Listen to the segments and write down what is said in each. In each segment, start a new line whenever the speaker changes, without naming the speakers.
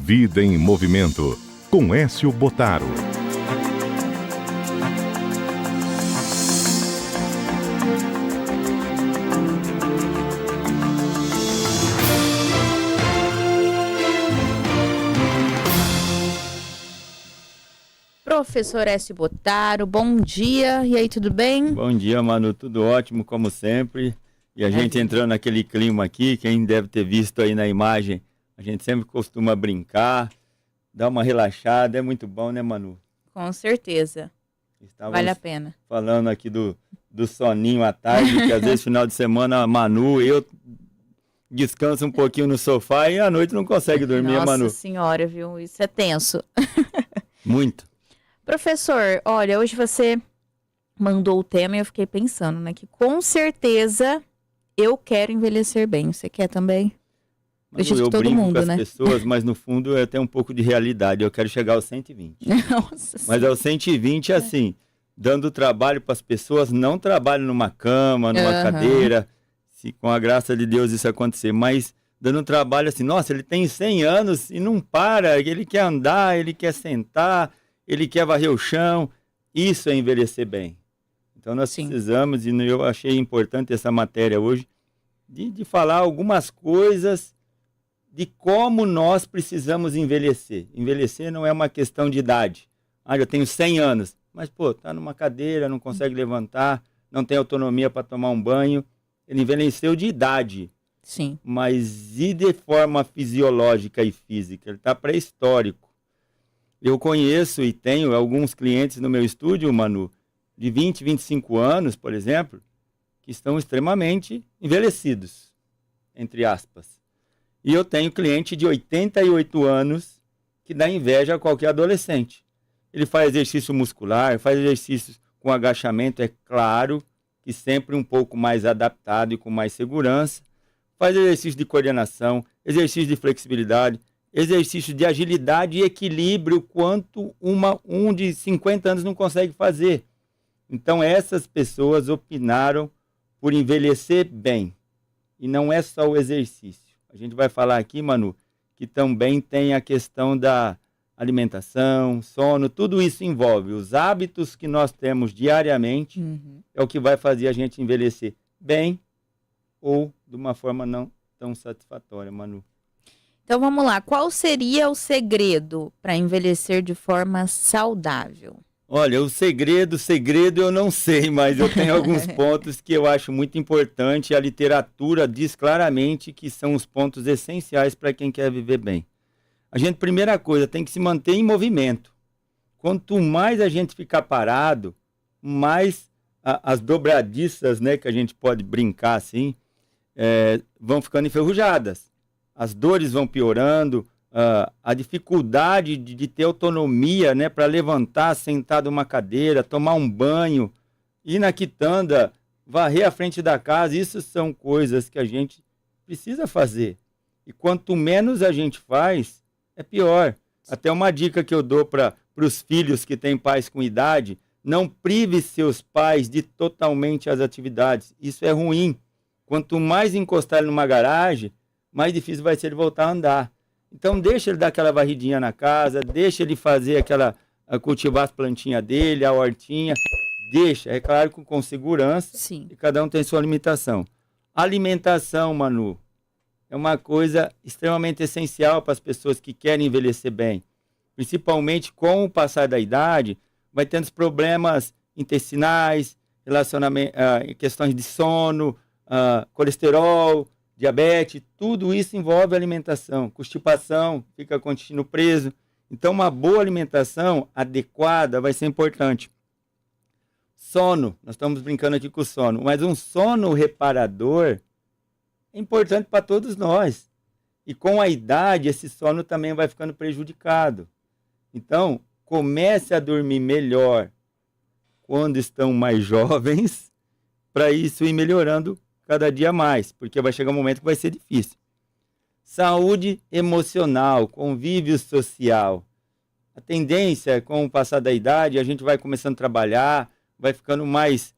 Vida em Movimento, com Écio Bottaro.
Professor Écio Bottaro, bom dia. E aí, tudo bem?
Bom dia, Manu. Tudo ótimo, como sempre. E a gente entrando naquele clima aqui, quem deve ter visto aí na imagem, a gente sempre costuma brincar, dar uma relaxada. É muito bom, né, Manu?
Com certeza. Vale a pena.
Falando aqui do soninho à tarde, que às vezes final de semana a Manu, eu descanso um pouquinho no sofá e à noite não consegue dormir, Manu.
Nossa senhora, viu? Isso é tenso.
Muito.
Professor, olha, hoje você mandou o tema e eu fiquei pensando, né? Que com certeza eu quero envelhecer bem. Você quer também?
Manu, eu todo mundo, com as pessoas, mas no fundo eu tenho um pouco de realidade. Eu quero chegar aos 120.
Nossa
mas aos 120, assim, dando trabalho para as pessoas, não trabalho numa cama, numa cadeira, se com a graça de Deus isso acontecer, mas dando trabalho assim, nossa, ele tem 100 anos e não para, ele quer andar, ele quer sentar, ele quer varrer o chão. Isso é envelhecer bem. Então nós precisamos, e eu achei importante essa matéria hoje, de falar algumas coisas de como nós precisamos envelhecer. Envelhecer não é uma questão de idade. Ah, eu tenho 100 anos, mas pô, tá numa cadeira, não consegue levantar, não tem autonomia para tomar um banho. Ele envelheceu de idade.
Sim.
Mas e de forma fisiológica e física? Ele está pré-histórico. Eu conheço e tenho alguns clientes no meu estúdio, Manu, de 20, 25 anos, por exemplo, que estão extremamente envelhecidos, entre aspas. E eu tenho cliente de 88 anos que dá inveja a qualquer adolescente. Ele faz exercício muscular, faz exercícios com agachamento, é claro, que sempre um pouco mais adaptado e com mais segurança. Faz exercício de coordenação, exercício de flexibilidade, exercício de agilidade e equilíbrio, quanto um de 50 anos não consegue fazer. Então, essas pessoas opinaram por envelhecer bem. E não é só o exercício. A gente vai falar aqui, Manu, que também tem a questão da alimentação, sono, tudo isso envolve. Os hábitos que nós temos diariamente é o que vai fazer a gente envelhecer bem ou de uma forma não tão satisfatória, Manu.
Então vamos lá, qual seria o segredo para envelhecer de forma saudável?
Olha, o segredo eu não sei, mas eu tenho alguns pontos que eu acho muito importante. A literatura diz claramente que são os pontos essenciais para quem quer viver bem. A gente, primeira coisa, tem que se manter em movimento. Quanto mais a gente ficar parado, mais as dobradiças, né, que a gente pode brincar assim, vão ficando enferrujadas. As dores vão piorando, a dificuldade de ter autonomia, né, para levantar, sentar de uma cadeira, tomar um banho, ir na quitanda, varrer a frente da casa, isso são coisas que a gente precisa fazer. E quanto menos a gente faz, é pior. Até uma dica que eu dou para os filhos que têm pais com idade, não prive seus pais de totalmente as atividades. Isso é ruim. Quanto mais encostar ele numa garagem, mais difícil vai ser ele voltar a andar. Então deixa ele dar aquela varridinha na casa, deixa ele fazer cultivar as plantinhas dele, a hortinha, deixa, é claro, com segurança.
Sim.
E cada um tem sua limitação. Alimentação, Manu, é uma coisa extremamente essencial para as pessoas que querem envelhecer bem. Principalmente com o passar da idade, vai tendo problemas intestinais, questões de sono, colesterol, diabetes, tudo isso envolve alimentação. Constipação, fica com o intestino preso. Então, uma boa alimentação adequada vai ser importante. Sono, nós estamos brincando aqui com o sono, mas um sono reparador é importante para todos nós. E com a idade, esse sono também vai ficando prejudicado. Então, comece a dormir melhor quando estão mais jovens, para isso ir melhorando cada dia mais, porque vai chegar um momento que vai ser difícil. Saúde emocional, convívio social. A tendência, com o passar da idade, a gente vai começando a trabalhar, vai ficando mais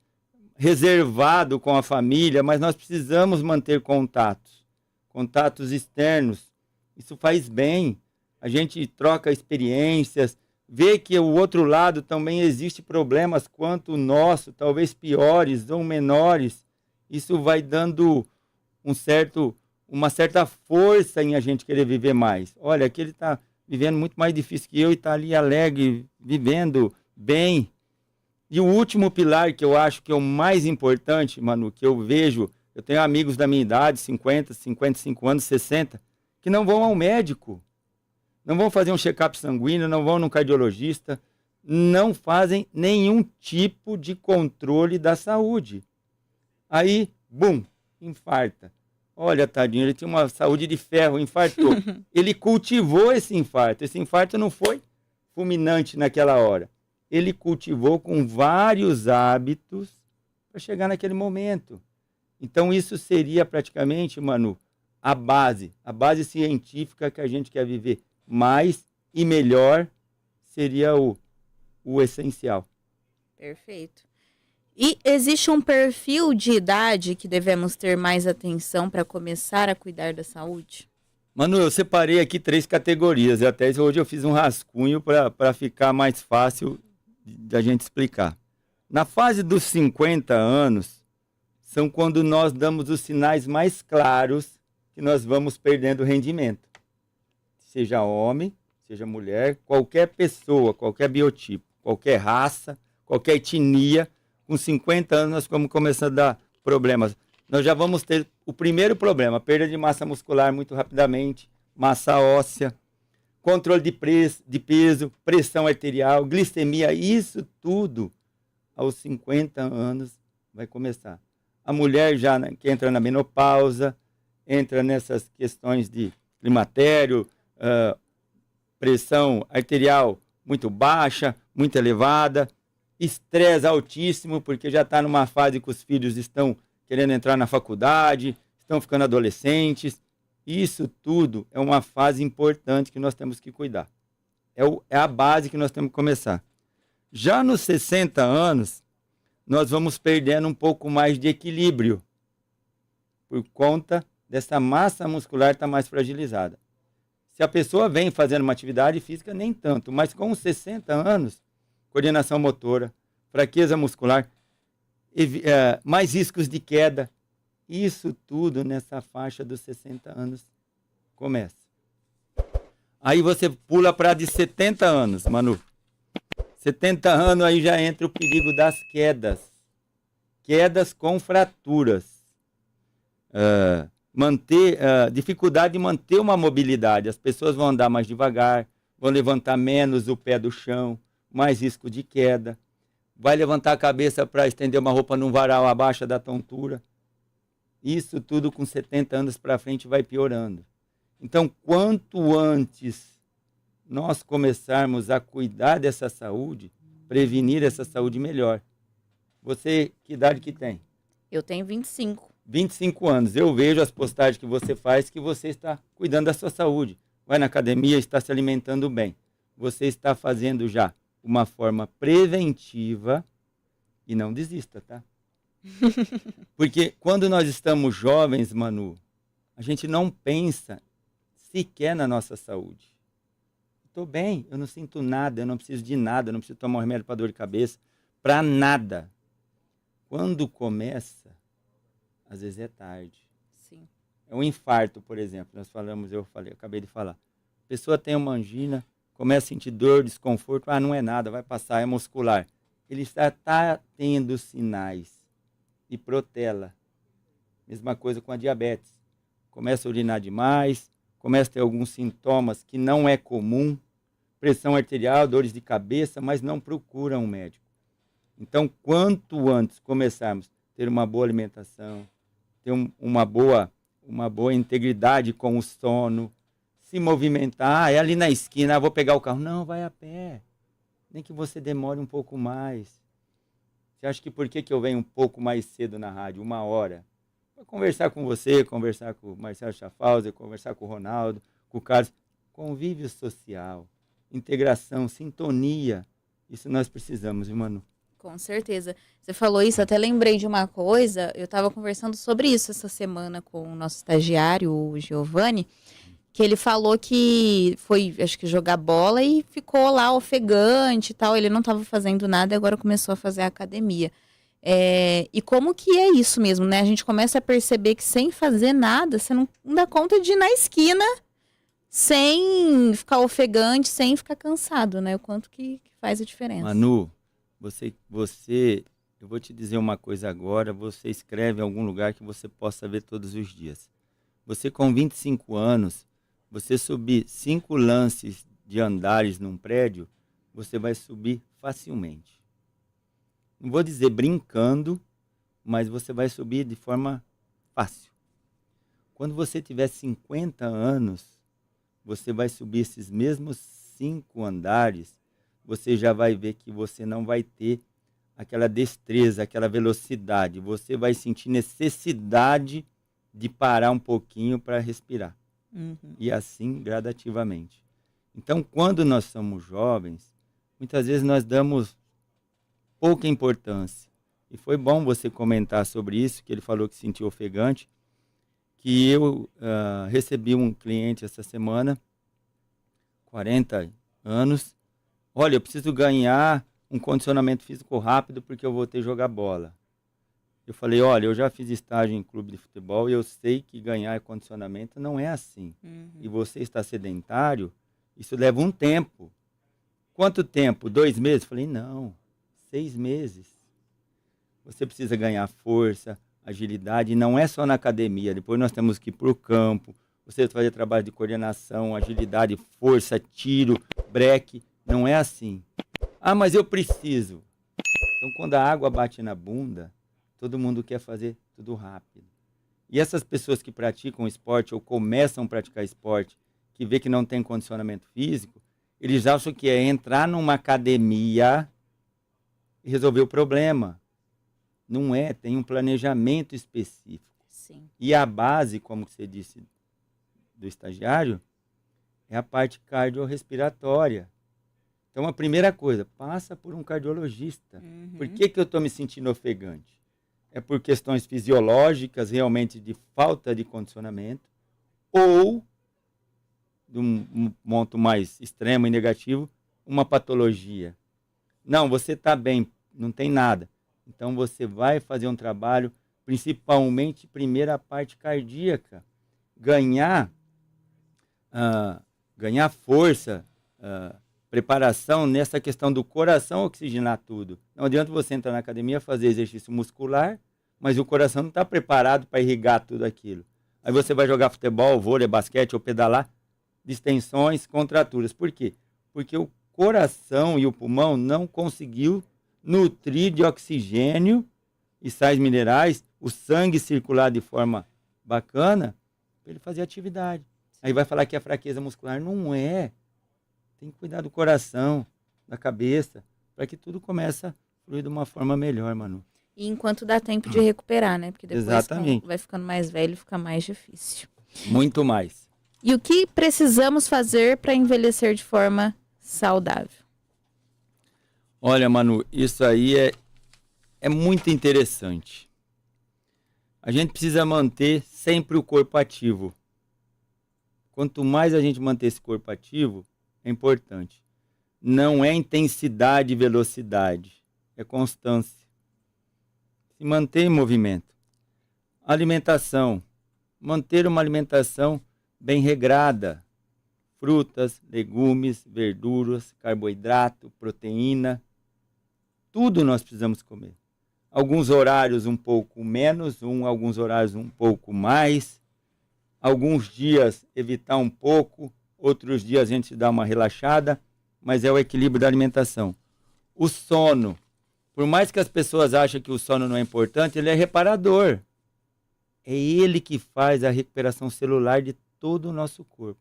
reservado com a família, mas nós precisamos manter contatos externos. Isso faz bem. a gente troca experiências, vê que o outro lado também existe problemas quanto o nosso, talvez piores ou menores. Isso vai dando uma certa força em a gente querer viver mais. Olha, aquele está vivendo muito mais difícil que eu e está ali alegre, vivendo bem. E o último pilar que eu acho que é o mais importante, Manu, que eu vejo, eu tenho amigos da minha idade, 50, 55 anos, 60, que não vão ao médico, não vão fazer um check-up sanguíneo, não vão num cardiologista, não fazem nenhum tipo de controle da saúde. Aí, bum, infarta. Olha, tadinho, ele tinha uma saúde de ferro, infartou. Ele cultivou esse infarto. Esse infarto não foi fulminante naquela hora. Ele cultivou com vários hábitos para chegar naquele momento. Então, isso seria praticamente, Manu, a base científica que a gente quer viver mais e melhor, seria o essencial.
Perfeito. E existe um perfil de idade que devemos ter mais atenção para começar a cuidar da saúde?
Manu, eu separei aqui 3 categorias, e até hoje eu fiz um rascunho para ficar mais fácil da gente explicar. Na fase dos 50 anos, são quando nós damos os sinais mais claros que nós vamos perdendo rendimento. Seja homem, seja mulher, qualquer pessoa, qualquer biotipo, qualquer raça, qualquer etnia, com 50 anos nós vamos começar a dar problemas. Nós já vamos ter o primeiro problema, perda de massa muscular muito rapidamente, massa óssea, controle de peso, pressão arterial, glicemia, isso tudo aos 50 anos vai começar. A mulher já que entra na menopausa, entra nessas questões de climatério, pressão arterial muito baixa, muito elevada, estresse altíssimo, porque já está numa fase que os filhos estão querendo entrar na faculdade, estão ficando adolescentes. Isso tudo é uma fase importante que nós temos que cuidar. É a base que nós temos que começar. Já nos 60 anos, nós vamos perdendo um pouco mais de equilíbrio, por conta dessa massa muscular estar mais fragilizada. Se a pessoa vem fazendo uma atividade física, nem tanto, mas com os 60 anos, coordenação motora, fraqueza muscular, mais riscos de queda, isso tudo nessa faixa dos 60 anos começa. Aí você pula para de 70 anos, Manu. 70 anos aí já entra o perigo das quedas. Quedas com fraturas. Dificuldade de manter uma mobilidade. As pessoas vão andar mais devagar, vão levantar menos o pé do chão, mais risco de queda. Vai levantar a cabeça para estender uma roupa num varal abaixo da tontura. Isso tudo com 70 anos para frente vai piorando. Então, quanto antes nós começarmos a cuidar dessa saúde, prevenir essa saúde melhor. Você, que idade que tem?
Eu tenho 25.
25 anos. Eu vejo as postagens que você faz que você está cuidando da sua saúde. Vai na academia, está se alimentando bem. Você está fazendo já uma forma preventiva e não desista, tá? Porque quando nós estamos jovens, Manu, a gente não pensa sequer na nossa saúde. Estou bem, eu não sinto nada, eu não preciso de nada, eu não preciso tomar um remédio para dor de cabeça, para nada. Quando começa, às vezes é tarde.
Sim.
É um infarto, por exemplo. Eu acabei de falar. A pessoa tem uma angina, começa a sentir dor, desconforto, não é nada, vai passar, é muscular. Ele está tendo sinais de protela. Mesma coisa com a diabetes. Começa a urinar demais, começa a ter alguns sintomas que não é comum, pressão arterial, dores de cabeça, mas não procura um médico. Então, quanto antes começarmos a ter uma boa alimentação, ter uma boa integridade com o sono, se movimentar, é ali na esquina, vou pegar o carro. Não, vai a pé. Nem que você demore um pouco mais. Você acha que por que eu venho um pouco mais cedo na rádio, 1 hora? Para conversar com você, conversar com o Marcelo Schaffauser, conversar com o Ronaldo, com o Carlos. Convívio social, integração, sintonia. Isso nós precisamos, viu, Manu?
Com certeza. Você falou isso, até lembrei de uma coisa. Eu estava conversando sobre isso essa semana com o nosso estagiário, o Giovanni, que ele falou que foi, acho que jogar bola e ficou lá ofegante e tal. Ele não estava fazendo nada e agora começou a fazer academia. E como que é isso mesmo, né? A gente começa a perceber que sem fazer nada, você não dá conta de ir na esquina sem ficar ofegante, sem ficar cansado, né? O quanto que faz a diferença.
Manu, eu vou te dizer uma coisa agora, você escreve em algum lugar que você possa ver todos os dias. Você com 25 anos, você subir 5 lances de andares num prédio, você vai subir facilmente. Não vou dizer brincando, mas você vai subir de forma fácil. Quando você tiver 50 anos, você vai subir esses mesmos 5 andares, você já vai ver que você não vai ter aquela destreza, aquela velocidade. Você vai sentir necessidade de parar um pouquinho para respirar. E assim, gradativamente. Então, quando nós somos jovens, muitas vezes nós damos pouca importância. E foi bom você comentar sobre isso, que ele falou que sentiu ofegante, que eu recebi um cliente essa semana, 40 anos. Olha, eu preciso ganhar um condicionamento físico rápido porque eu voltei a jogar bola. Eu falei, olha, eu já fiz estágio em clube de futebol e eu sei que ganhar condicionamento não é assim. E você está sedentário, isso leva um tempo. Quanto tempo? 2 meses? Eu falei, não, 6 meses. Você precisa ganhar força, agilidade, e não é só na academia. Depois nós temos que ir para o campo, você fazer trabalho de coordenação, agilidade, força, tiro, breque. Não é assim. Ah, mas eu preciso. Então, quando a água bate na bunda, todo mundo quer fazer tudo rápido. E essas pessoas que praticam esporte ou começam a praticar esporte, que vê que não tem condicionamento físico, eles acham que é entrar numa academia e resolver o problema. Não é, tem um planejamento específico.
Sim.
E a base, como você disse, do estagiário, é a parte cardiorrespiratória. Então, a primeira coisa, passa por um cardiologista. Por que eu estou me sentindo ofegante? É por questões fisiológicas, realmente de falta de condicionamento, ou, de um ponto mais extremo e negativo, uma patologia. Não, você está bem, não tem nada. Então, você vai fazer um trabalho, principalmente, primeiro, a parte cardíaca. Ganhar força, preparação nessa questão do coração oxigenar tudo. Não adianta você entrar na academia, fazer exercício muscular, mas o coração não está preparado para irrigar tudo aquilo. Aí você vai jogar futebol, vôlei, basquete ou pedalar, distensões, contraturas. Por quê? Porque o coração e o pulmão não conseguiu nutrir de oxigênio e sais minerais, o sangue circular de forma bacana, para ele fazer atividade. Aí vai falar que é fraqueza muscular. Não é. Tem que cuidar do coração, da cabeça, para que tudo comece a fluir de uma forma melhor, Manu.
E enquanto dá tempo de recuperar, né? Porque depois
Exatamente.
vai ficando mais velho, fica mais difícil.
Muito mais.
E o que precisamos fazer para envelhecer de forma saudável?
Olha, Manu, isso aí é muito interessante. A gente precisa manter sempre o corpo ativo. Quanto mais a gente manter esse corpo ativo, é importante. Não é intensidade e velocidade, é constância. Se manter em movimento. Alimentação. Manter uma alimentação bem regrada. Frutas, legumes, verduras, carboidrato, proteína. Tudo nós precisamos comer. Alguns horários um pouco menos, alguns horários um pouco mais. Alguns dias evitar um pouco, outros dias a gente dá uma relaxada, mas é o equilíbrio da alimentação. O sono. Por mais que as pessoas achem que o sono não é importante, ele é reparador. É ele que faz a recuperação celular de todo o nosso corpo.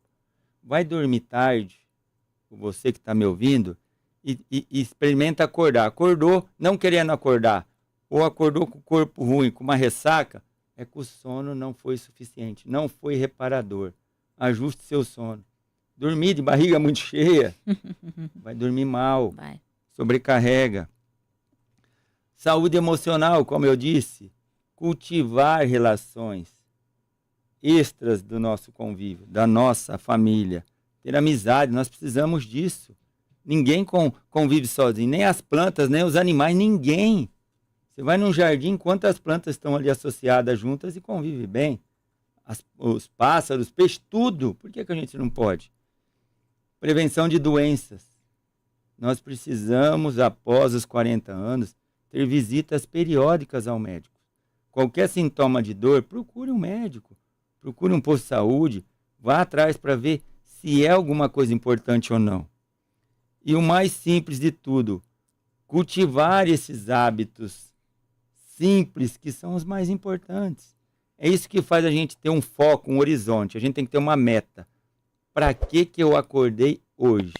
Vai dormir tarde, você que está me ouvindo, e experimenta acordar. Acordou não querendo acordar, ou acordou com o corpo ruim, com uma ressaca, é que o sono não foi suficiente, não foi reparador. Ajuste seu sono. Dormir de barriga muito cheia, vai dormir mal, sobrecarrega. Saúde emocional, como eu disse, cultivar relações. extras do nosso convívio, da nossa família, ter amizade, nós precisamos disso. Ninguém convive sozinho, nem as plantas, nem os animais, ninguém. Você vai num jardim, quantas plantas estão ali associadas juntas e convive bem? Os pássaros, os peixes, tudo. Por que a gente não pode? Prevenção de doenças. Nós precisamos, após os 40 anos, ter visitas periódicas ao médico. Qualquer sintoma de dor, procure um médico, procure um posto de saúde, vá atrás para ver se é alguma coisa importante ou não. E o mais simples de tudo, cultivar esses hábitos simples que são os mais importantes. É isso que faz a gente ter um foco, um horizonte. A gente tem que ter uma meta. Para que eu acordei hoje?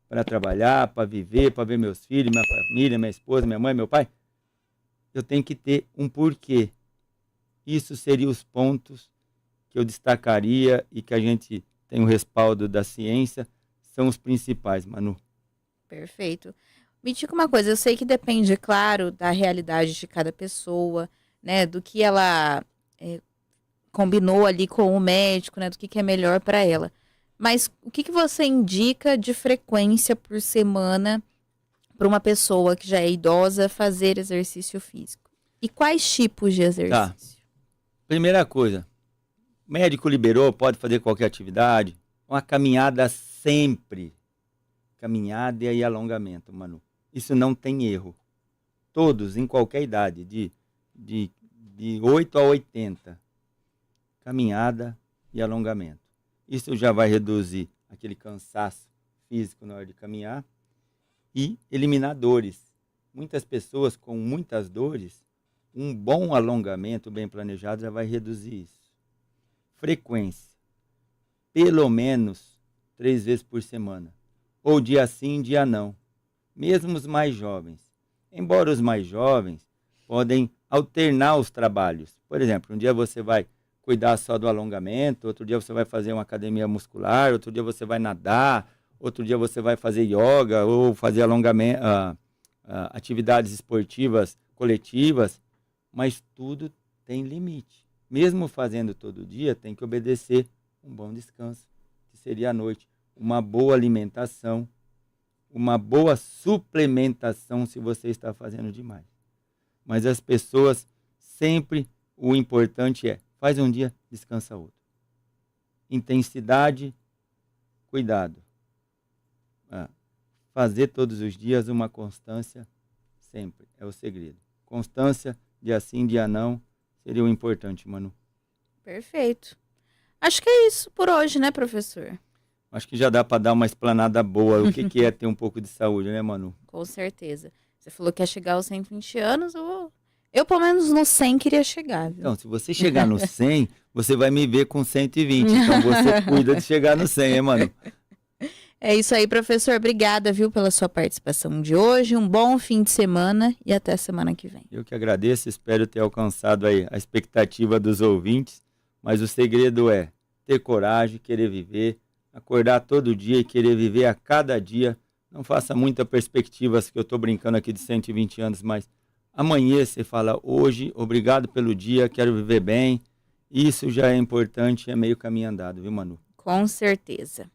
Para trabalhar, para viver, para ver meus filhos, minha família, minha esposa, minha mãe, meu pai? Eu tenho que ter um porquê. Isso seriam os pontos que eu destacaria e que a gente tem o respaldo da ciência, são os principais, Manu.
Perfeito. Me diga uma coisa, eu sei que depende, claro, da realidade de cada pessoa, né, do que ela combinou ali com o médico, né, do que é melhor para ela. Mas o que você indica de frequência por semana para uma pessoa que já é idosa fazer exercício físico? E quais tipos de exercício?
Tá. Primeira coisa, o médico liberou, pode fazer qualquer atividade, uma caminhada sempre. Caminhada e alongamento, Manu. Isso não tem erro. Todos, em qualquer idade, de 8 a 80, caminhada e alongamento. Isso já vai reduzir aquele cansaço físico na hora de caminhar e eliminar dores. Muitas pessoas com muitas dores, um bom alongamento bem planejado já vai reduzir isso. Frequência, pelo menos 3 vezes por semana. Ou dia sim, dia não. Mesmo os mais jovens. Embora os mais jovens podem alternar os trabalhos. Por exemplo, um dia você vai cuidar só do alongamento, outro dia você vai fazer uma academia muscular, outro dia você vai nadar, outro dia você vai fazer yoga ou fazer alongamento, atividades esportivas coletivas, mas tudo tem limite. Mesmo fazendo todo dia, tem que obedecer um bom descanso, que seria à noite. Uma boa alimentação, uma boa suplementação se você está fazendo demais. Mas as pessoas sempre, o importante é, faz um dia, descansa outro. Intensidade, cuidado. Fazer todos os dias uma constância sempre, é o segredo. Constância, dia sim, dia não, seria o importante, Manu.
Perfeito. Acho que é isso por hoje, né, professor?
Acho que já dá para dar uma explanada boa. O que é ter um pouco de saúde, né, Manu?
Com certeza. Você falou que ia chegar aos 120 anos, eu pelo menos no 100 queria chegar, viu?
Então, se você chegar no 100, você vai me ver com 120. Então, você cuida de chegar no 100, hein, Manu?
É isso aí, professor. Obrigada, viu, pela sua participação de hoje. Um bom fim de semana e até semana que vem.
Eu que agradeço, espero ter alcançado aí a expectativa dos ouvintes. Mas o segredo é ter coragem, querer viver, acordar todo dia e querer viver a cada dia. Não faça muita perspectivas, que eu estou brincando aqui de 120 anos, mas amanhã você fala, hoje, obrigado pelo dia, quero viver bem. Isso já é importante, é meio caminho andado, viu, Manu?
Com certeza.